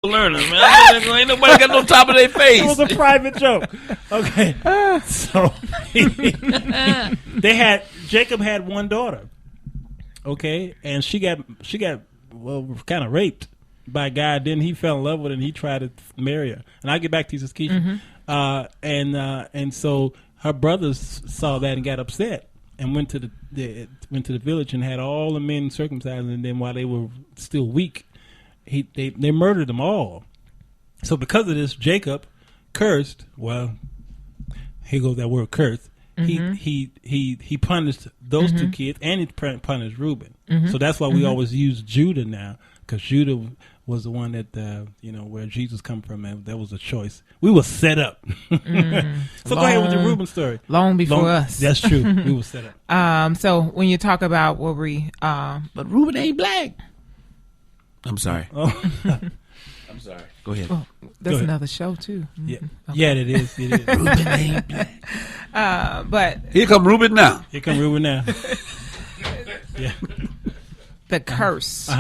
learner, man. Ain't nobody got no top of their face. It was a private joke. Okay. So Jacob had one daughter. Okay, and she got kind of raped by a guy. Then he fell in love with her and he tried to marry her. And I'll get back to you, Keisha. And so her brothers saw that and got upset and went to the village and had all the men circumcised. And then while they were still weak, they murdered them all. So because of this, Jacob cursed. Well, here goes that word curse. He punished those two kids, and he punished Reuben. So that's why we always use Judah now, because Judah was the one that where Jesus come from, and that was a choice. We were set up. So go ahead with the Reuben story. Long before us. That's true. We were set up. So when you talk about what but Reuben ain't black. I'm sorry. I'm sorry. Go ahead. Well, that's another show too. Yeah, yeah, it is. It is. Reuben ain't black. But here come Reuben now. Yeah. The curse.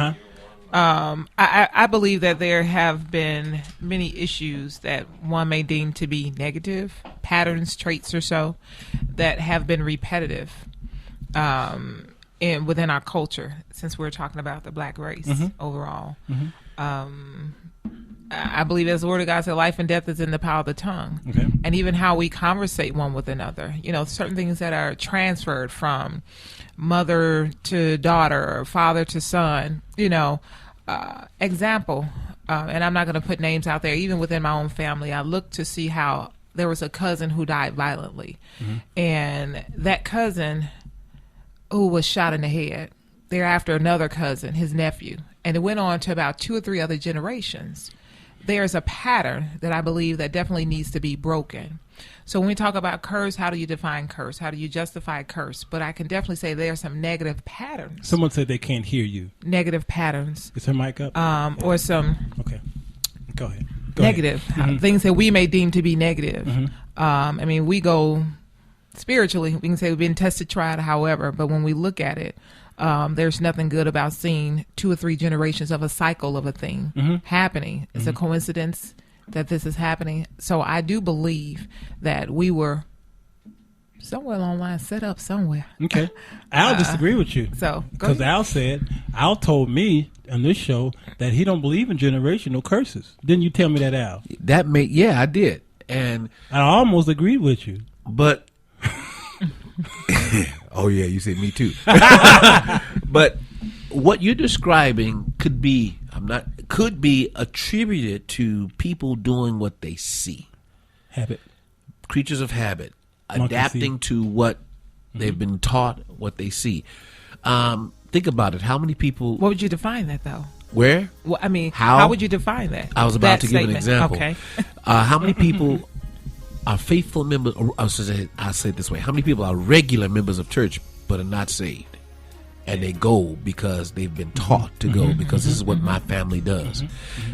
I believe that there have been many issues that one may deem to be negative patterns, traits, or so that have been repetitive within our culture. Since we're talking about the black race overall. I believe, as the word of God said, life and death is in the power of the tongue. Okay. And even how we conversate one with another. Certain things that are transferred from mother to daughter or father to son. Example, and I'm not going to put names out there. Even within my own family, I looked to see how there was a cousin who died violently. And that cousin who was shot in the head, thereafter another cousin, his nephew. And it went on to about 2 or 3 other generations. There's a pattern that I believe that definitely needs to be broken. So when we talk about curse, how do you define curse? How do you justify curse? But I can definitely say there are some negative patterns. Someone said they can't hear you. Negative patterns. Is her mic up? Or some... Okay. Go ahead. Negative. Things that we may deem to be negative. We go spiritually. We can say we've been tested, tried, however. But when we look at it, there's nothing good about seeing 2 or 3 generations of a cycle of a thing happening. It's a coincidence that this is happening. So I do believe that we were somewhere along the line set up somewhere. Okay. Al disagree with you. So because Al told me on this show that he don't believe in generational curses. Didn't you tell me that, Al? I did. And I almost agreed with you. But oh yeah, you said me too. But what you're describing could be attributed to people doing what they see. Habit. Creatures of habit. Adapting to what they've been taught, what they see. Think about it. How many people... What would you define that, though? Where? Well, how would you define that? I was about to give an example. Okay. How many people are faithful members... I'll say it this way. How many people are regular members of church but are not saved? And they go because they've been taught to go because this is what my family does.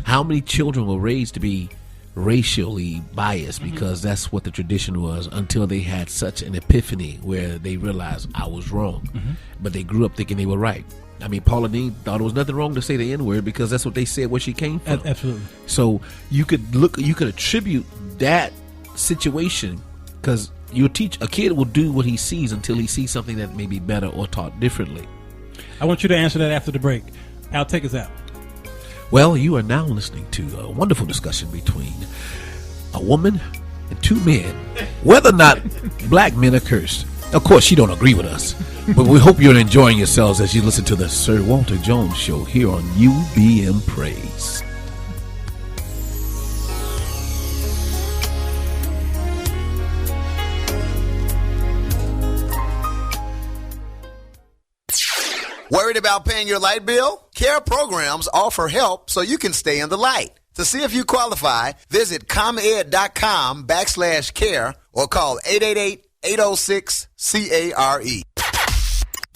How many children were raised to be racially biased because that's what the tradition was until they had such an epiphany where they realized I was wrong. But they grew up thinking they were right. I mean, Paula Dean thought there was nothing wrong to say the N-word because that's what they said where she came from. Absolutely. So you could attribute that situation because a kid will do what he sees until he sees something that may be better or taught differently. I want you to answer that after the break. Al, take us out. Well, you are now listening to a wonderful discussion between a woman and 2 men, whether or not black men are cursed. Of course, you don't agree with us, but we hope you're enjoying yourselves as you listen to the Sir Walter Jones Show here on UBM Praise. Worried about paying your light bill? CARE programs offer help so you can stay in the light. To see if you qualify, visit comed.com/care or call 888-806-CARE.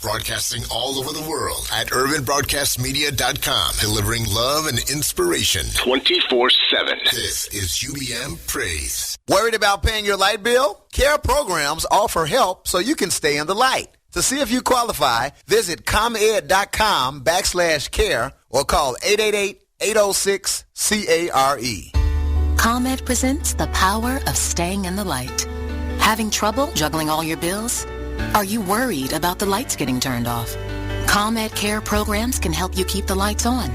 Broadcasting all over the world at urbanbroadcastmedia.com, delivering love and inspiration 24/7. This is UBM Praise. Worried about paying your light bill? CARE programs offer help so you can stay in the light. To see if you qualify, visit comed.com/care or call 806-CARE. ComEd presents the power of staying in the light. Having trouble juggling all your bills? Are you worried about the lights getting turned off? ComEd Care programs can help you keep the lights on.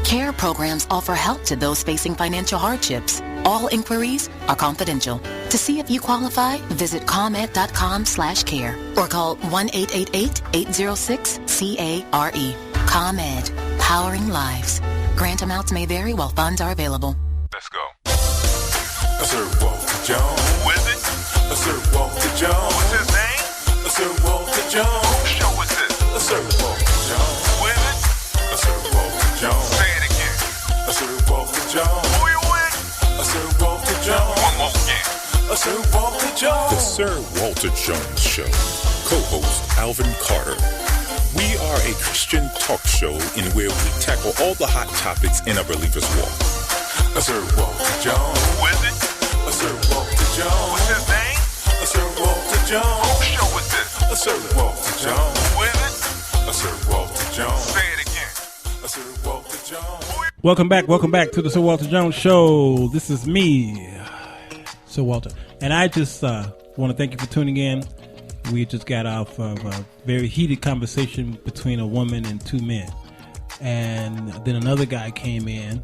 Care programs offer help to those facing financial hardships. All inquiries are confidential. To see if you qualify, visit ComEd.com/care or call 1-888-806-CARE. ComEd, powering lives. Grant amounts may vary while funds are available. Let's go. Sir Walter Jones. Who is it? Sir Walter Jones. What's his name? Sir Walter Jones. Whose show is this? Sir Walter Jones. Who is it? Sir Walter Jones. Say it again. Sir Walter Jones. Who you with? Sir Walter Jones. One more again. Sir Walter Jones. The Sir Walter Jones Show. Co-host Alvin Carter. We are a Christian talk show in where we tackle all the hot topics in a believer's walk. Sir Walter Jones. Who is it? Sir Walter Jones. What's his name? Sir Walter Jones. Whose show is this? Sir Walter Jones. Who is it? Sir Walter Jones. Say it again. Sir Walter Jones. Welcome back to the Sir Walter Jones Show. This is me, Sir Walter. And I just want to thank you for tuning in. We just got off of a very heated conversation between a woman and two men. And then another guy came in,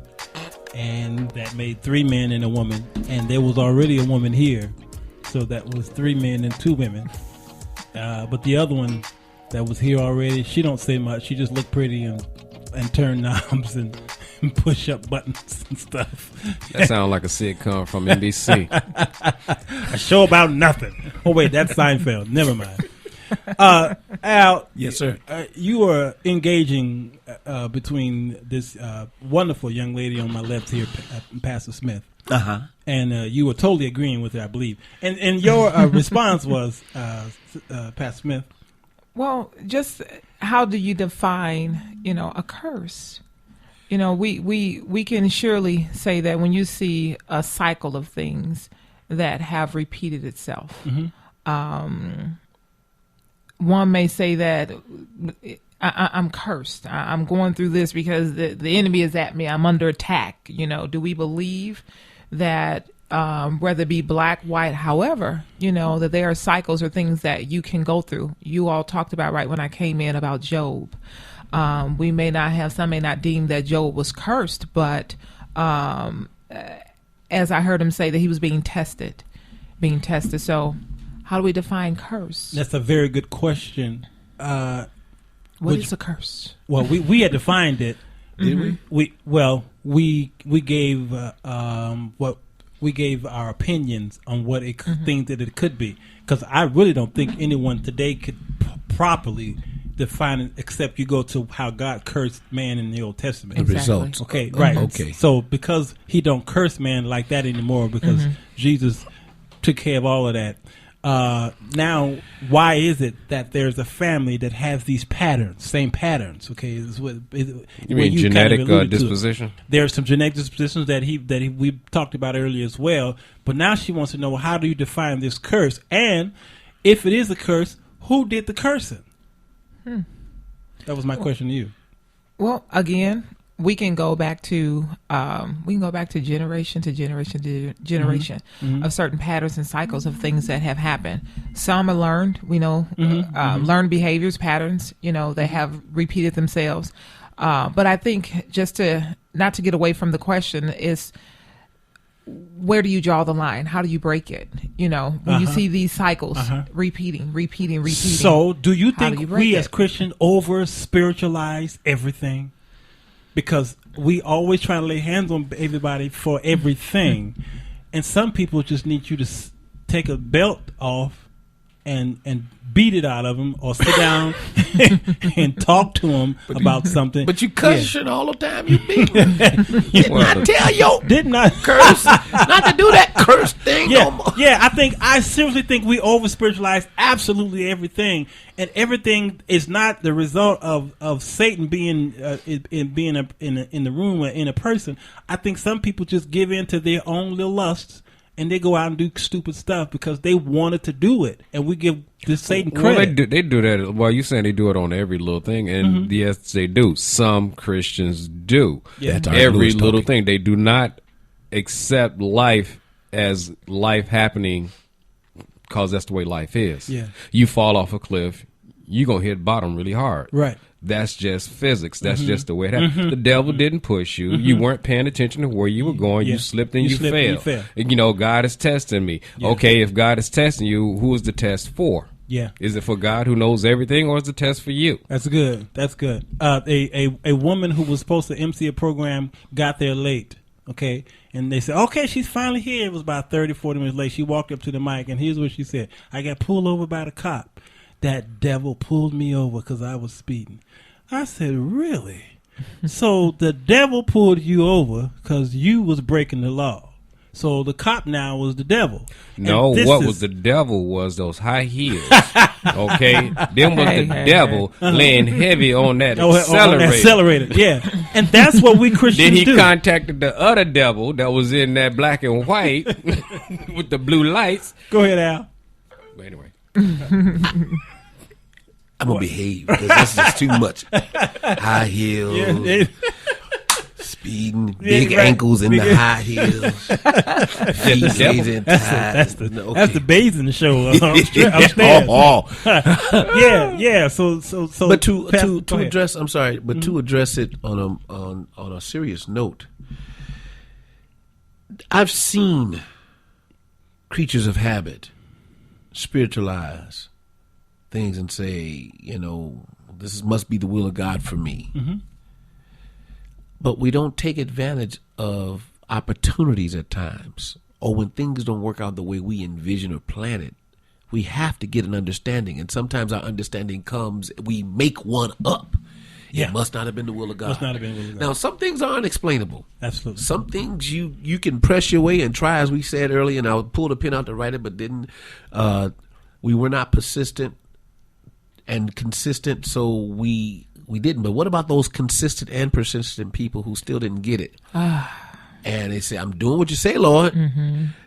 and that made three men and a woman. And there was already a woman here. So that was three men and two women. But the other one that was here already, she don't say much. She just look pretty and turn knobs and push up buttons and stuff. That sounds like a sitcom from NBC. A show about nothing. Oh wait, that's Seinfeld. Never mind. Al, Yes, sir. You are engaging between this wonderful young lady on my left here, Pastor Smith. Uh-huh. And you were totally agreeing with her, I believe. And your response was, Pastor Smith. Well, just how do you define, a curse? We can surely say that when you see a cycle of things that have repeated itself, one may say that I'm cursed. I'm going through this because the enemy is at me. I'm under attack. Do we believe that whether it be black, white, however, that there are cycles or things that you can go through? You all talked about right when I came in about Job. Some may not deem that Job was cursed, but as I heard him say that he was being tested. So how do we define curse? That's a very good question. What is a curse? Well, we had defined it. Did we? We gave we gave our opinions on what it things that it could be, because I really don't think anyone today could properly define it, except you go to how God cursed man in the Old Testament. The results. Okay, right. Okay. So because he don't curse man like that anymore, because Jesus took care of all of that. Now, why is it that there's a family that has these patterns, same patterns? Okay, you mean genetic disposition? There are some genetic dispositions that we talked about earlier as well. But now she wants to know, how do you define this curse? And if it is a curse, who did the cursing? That was my question to you. Well, again, we can go back to generation to generation of certain patterns and cycles of things that have happened. Some are learned, learned behaviors, patterns, they have repeated themselves. But I think not to get away from the question is, where do you draw the line? How do you break it? When you see these cycles repeating. So do you think we as Christians over spiritualize everything? Because we always try to lay hands on everybody for everything. And some people just need you to take a belt off and beat it out of them, or sit down and talk to them about something. But you cuss all the time. You beat them. Didn't I tell you? Didn't I curse? Not to do that curse thing no more. Yeah, I seriously think we over spiritualize absolutely everything, and everything is not the result of Satan being in the room or in a person. I think some people just give in to their own little lusts and they go out and do stupid stuff because they wanted to do it, and we give this Satan credit. Well, they do that. Well, you're saying they do it on every little thing, and yes, they do. Some Christians do. Yeah. Every little thing. They do not accept life as life happening because that's the way life is. Yeah. You fall off a cliff, you're going to hit bottom really hard. Right. That's just physics. That's just the way it happens. The devil didn't push you. You weren't paying attention to where you were going. Yeah. You slipped and you failed. You know, God is testing me. Yeah. Okay, if God is testing you, who is the test for? Yeah. Is it for God who knows everything, or is the test for you? That's good. That's good. A woman who was supposed to MC a program got there late. Okay. And they said, okay, she's finally here. It was about 30, 40 minutes late. She walked up to the mic, and here's what she said. I got pulled over by the cop. That devil pulled me over because I was speeding. I said, really? So the devil pulled you over because you was breaking the law. So the cop now was the devil. No, was the devil was those high heels. Okay? Them was the devil laying heavy on that accelerator. Yeah. And that's what we Christians do. Then he contacted the other devil that was in that black and white with the blue lights. Go ahead, Al. But anyway. I'm going to behave because this is too much. High heels, speeding, big ankles in the high heels. That's the bathing show upstairs. Yeah. So. But to address, I'm sorry, but to address it on a serious note, I've seen creatures of habit spiritualize things and say, you know, this must be the will of God for me. But we don't take advantage of opportunities at times, or when things don't work out the way we envision or plan it. We have to get an understanding, and sometimes our understanding comes, we make one up. It must not have been the will of God. Must not have been the will of God. Now, some things are unexplainable. Absolutely. Some things you can press your way and try, as we said earlier, and I pulled a pen out to write it, but didn't. We were not persistent and consistent, so we didn't. But what about those consistent and persistent people who still didn't get it? And they say, I'm doing what you say, Lord.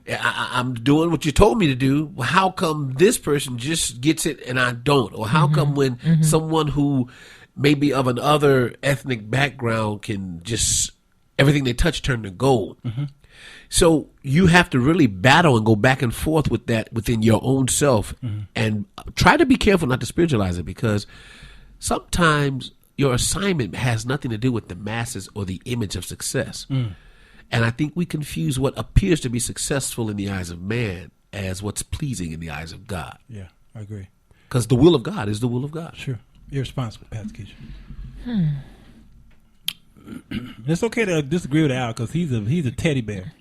I'm doing what you told me to do. Well, how come this person just gets it and I don't? Or how come when someone who may be of another ethnic background can just, everything they touch turn to gold? So you have to really battle and go back and forth with that within your own self, and try to be careful not to spiritualize it, because sometimes your assignment has nothing to do with the masses or the image of success. And I think we confuse what appears to be successful in the eyes of man as what's pleasing in the eyes of God. Yeah, I agree. Because the will of God is the will of God. Sure. Irresponsible, Pastor Keisha. It's okay to disagree with Al because he's a teddy bear.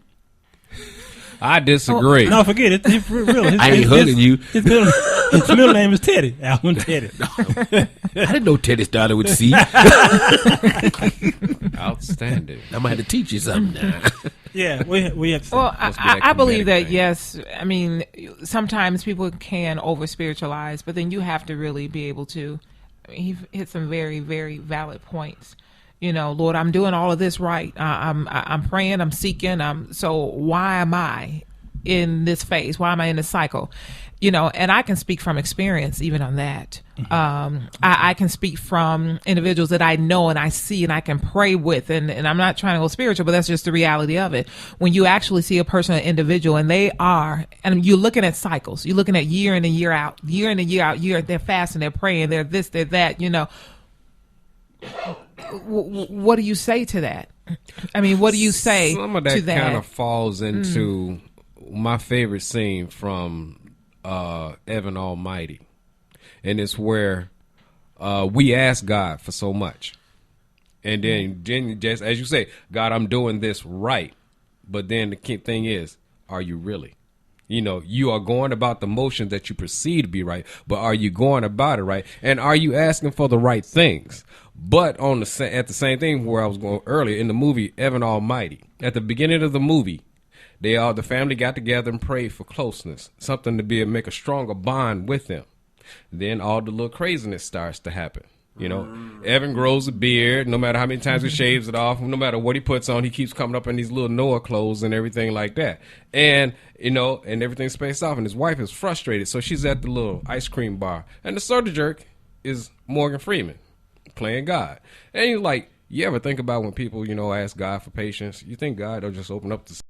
I disagree. No, forget it. It's real. I ain't hugging you. His middle name is Teddy. Alvin Teddy. I didn't know Teddy started with C. Outstanding. I might have to teach you something now. Yeah, we have to. Well, I believe that, yes. I mean, sometimes people can over spiritualize, but then you have to really be able to. I mean, he hit some very, very valid points. You know, Lord, I'm doing all of this right. I'm praying, I'm seeking. So why am I in this phase? Why am I in this cycle? You know, and I can speak from experience even on that. I can speak from individuals that I know and I see and I can pray with. And I'm not trying to go spiritual, but that's just the reality of it. When you actually see a person, an individual, and they are, and you're looking at cycles, you're looking at year in and year out, they're fasting, they're praying, they're this, they're that, you know. What do you say to that? I mean, what do you say to that? Some of that kind of falls into my favorite scene from Evan Almighty. And it's where we ask God for so much. And then just as you say, God, I'm doing this right. But then the key thing is, are you really? You know, you are going about the motions that you perceive to be right, but are you going about it right? And are you asking for the right things? But at the same thing where I was going earlier in the movie Evan Almighty, at the beginning of the movie, the family got together and prayed for closeness, something to make a stronger bond with them. Then all the little craziness starts to happen, You know, Evan grows a beard. No matter how many times he shaves it off, no matter what he puts on, he keeps coming up in these little Noah clothes and everything like that. And, you know, and everything's spaced off. And his wife is frustrated. So she's at the little ice cream bar. And the soda jerk is Morgan Freeman playing God. And you're like, you ever think about when people, you know, ask God for patience? You think God will just open up the